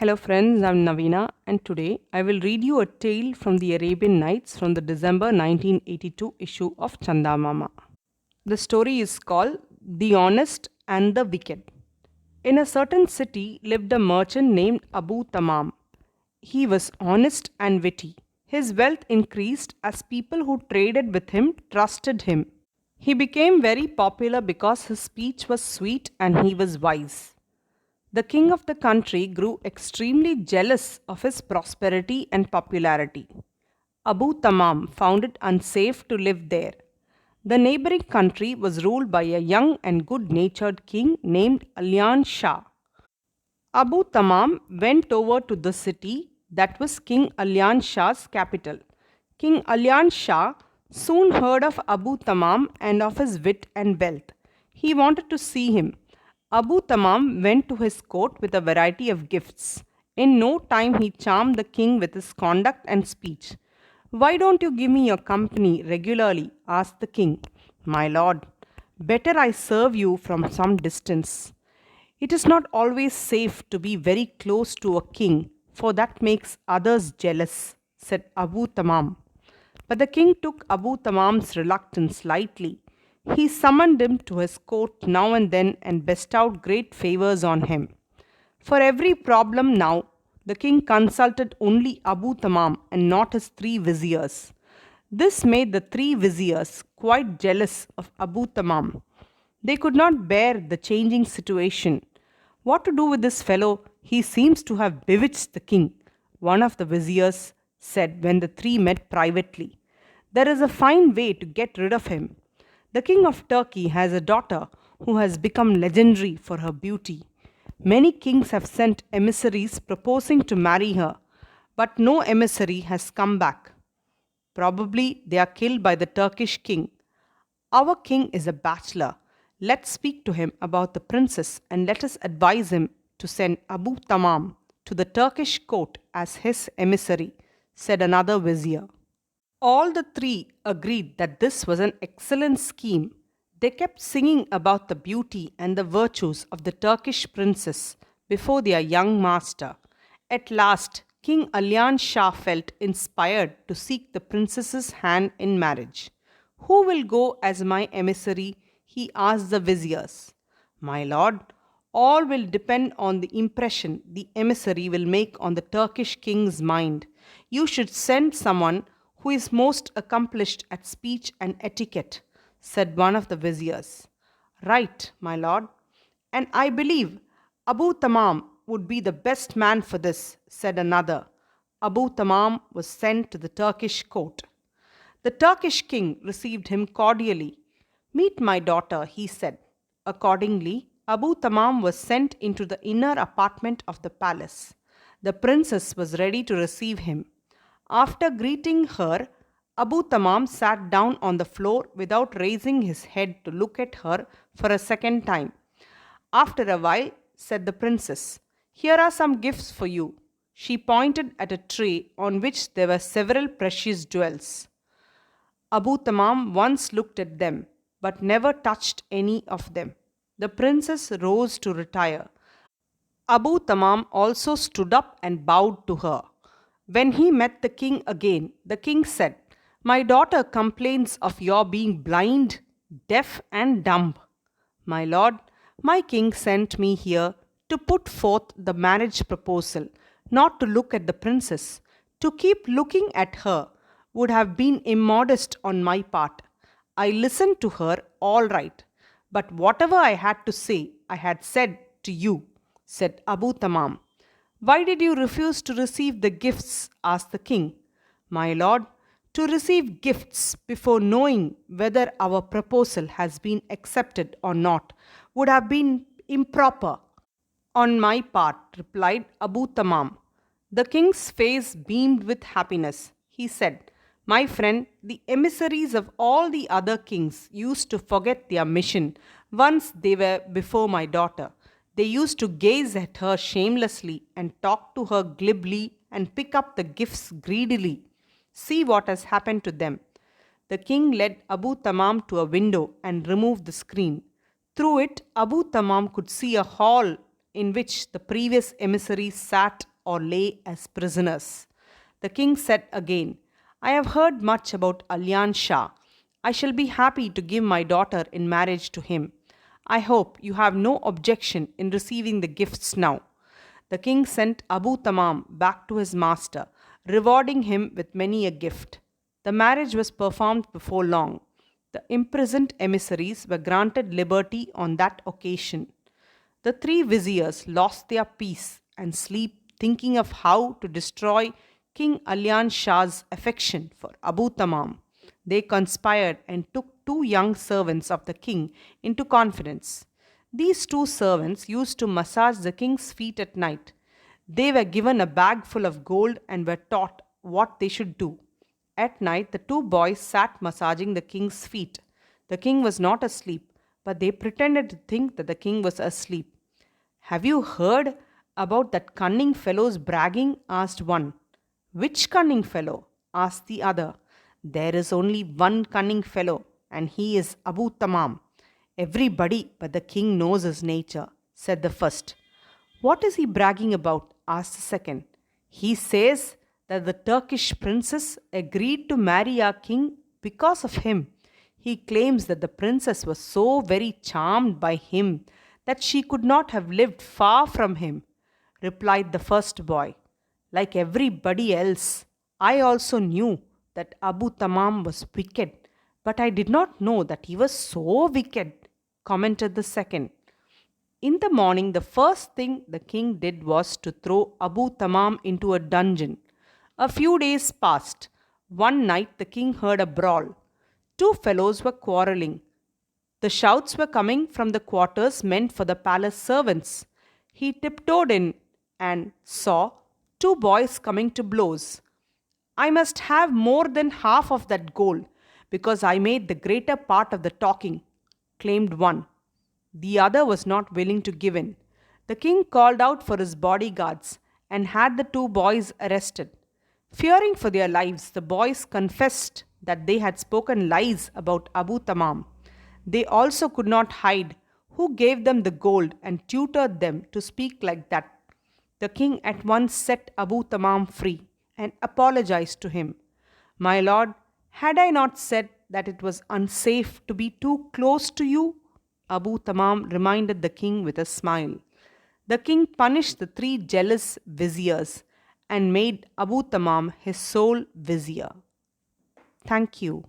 Hello, friends, I'm Navina, and today I will read you a tale from the Arabian Nights from the December 1982 issue of Chandamama. The story is called The Honest and the Wicked. In a certain city lived a merchant named Abu Tamam. He was honest and witty. His wealth increased as people who traded with him trusted him. He became very popular because his speech was sweet and he was wise. The king of the country grew extremely jealous of his prosperity and popularity. Abu Tamam found it unsafe to live there. The neighboring country was ruled by a young and good natured king named Alian Shah. Abu Tamam went over to the city that was King Alian Shah's capital. King Alian Shah soon heard of Abu Tamam and of his wit and wealth. He wanted to see him. Abu Tamam went to his court with a variety of gifts. In no time, he charmed the king with his conduct and speech. Why don't you give me your company regularly? Asked the king. My lord, better I serve you from some distance. It is not always safe to be very close to a king, for that makes others jealous, said Abu Tamam. But the king took Abu Tamam's reluctance lightly. He summoned him to his court now and then and bestowed great favors on him. For every problem now, the king consulted only Abu Tamam and not his three viziers. This made the three viziers quite jealous of Abu Tamam. They could not bear the changing situation. What to do with this fellow? He seems to have bewitched the king, one of the viziers said when the three met privately. There is a fine way to get rid of him. The king of Turkey has a daughter who has become legendary for her beauty. Many kings have sent emissaries proposing to marry her, but no emissary has come back. Probably they are killed by the Turkish king. Our king is a bachelor. Let's speak to him about the princess and let us advise him to send Abu Tamam to the Turkish court as his emissary, said another vizier. All the three agreed that this was an excellent scheme. They kept singing about the beauty and the virtues of the Turkish princess before their young master. At last, King Alian Shah felt inspired to seek the princess's hand in marriage. Who will go as my emissary? He asked the viziers. My lord, all will depend on the impression the emissary will make on the Turkish king's mind. You should send someone who is most accomplished at speech and etiquette, said one of the viziers. Right, my lord, and I believe Abu Tamam would be the best man for this, said another. Abu Tamam was sent to the Turkish court. The Turkish king received him cordially. Meet my daughter, he said. Accordingly, Abu Tamam was sent into the inner apartment of the palace. The princess was ready to receive him. After greeting her, Abu Tamam sat down on the floor without raising his head to look at her for a second time. After a while, said the princess, here are some gifts for you. She pointed at a tray on which there were several precious jewels. Abu Tamam once looked at them, but never touched any of them. The princess rose to retire. Abu Tamam also stood up and bowed to her. When he met the king again, the king said, my daughter complains of your being blind, deaf, and dumb. My lord, my king sent me here to put forth the marriage proposal, not to look at the princess. To keep looking at her would have been immodest on my part. I listened to her all right, but whatever I had to say, I had said to you, said Abu Tamam. Why did you refuse to receive the gifts? Asked the king. My lord, to receive gifts before knowing whether our proposal has been accepted or not would have been improper on my part, replied Abu Tamam. The king's face beamed with happiness. He said, my friend, the emissaries of all the other kings used to forget their mission once they were before my daughter. They used to gaze at her shamelessly and talk to her glibly and pick up the gifts greedily. See what has happened to them. The king led Abu Tamam to a window and removed the screen. Through it, Abu Tamam could see a hall in which the previous emissaries sat or lay as prisoners. The king said again, I have heard much about Alyan Shah. I shall be happy to give my daughter in marriage to him. I hope you have no objection in receiving the gifts now. The king sent Abu Tamam back to his master, rewarding him with many a gift. The marriage was performed before long. The imprisoned emissaries were granted liberty on that occasion. The three viziers lost their peace and sleep, thinking of how to destroy King Alyan Shah's affection for Abu Tamam. They conspired and took two young servants of the king into confidence. These two servants used to massage the king's feet at night. They were given a bag full of gold and were taught what they should do. At night, the two boys sat massaging the king's feet. The king was not asleep, but they pretended to think that the king was asleep. Have you heard about that cunning fellow's bragging? Asked one. Which cunning fellow? Asked the other. There is only one cunning fellow, and he is Abu Tamam. Everybody but the king knows his nature, said the first. What is he bragging about? Asked the second. He says that the Turkish princess agreed to marry our king because of him. He claims that the princess was so very charmed by him that she could not have lived far from him, replied the first boy. Like everybody else, I also knew that Abu Tamam was wicked, but I did not know that he was so wicked, commented the second. In the morning, the first thing the king did was to throw Abu Tamam into a dungeon. A few days passed. One night, the king heard a brawl. Two fellows were quarreling. The shouts were coming from the quarters meant for the palace servants. He tiptoed in and saw two boys coming to blows. I must have more than half of that gold because I made the greater part of the talking, claimed one. The other was not willing to give in. The king called out for his bodyguards and had the two boys arrested. Fearing for their lives, the boys confessed that they had spoken lies about Abu Tamam. They also could not hide who gave them the gold and tutored them to speak like that. The king at once set Abu Tamam free and apologized to him. My lord, had I not said that it was unsafe to be too close to you? Abu Tamam reminded the king with a smile. The king punished the three jealous viziers and made Abu Tamam his sole vizier. Thank you.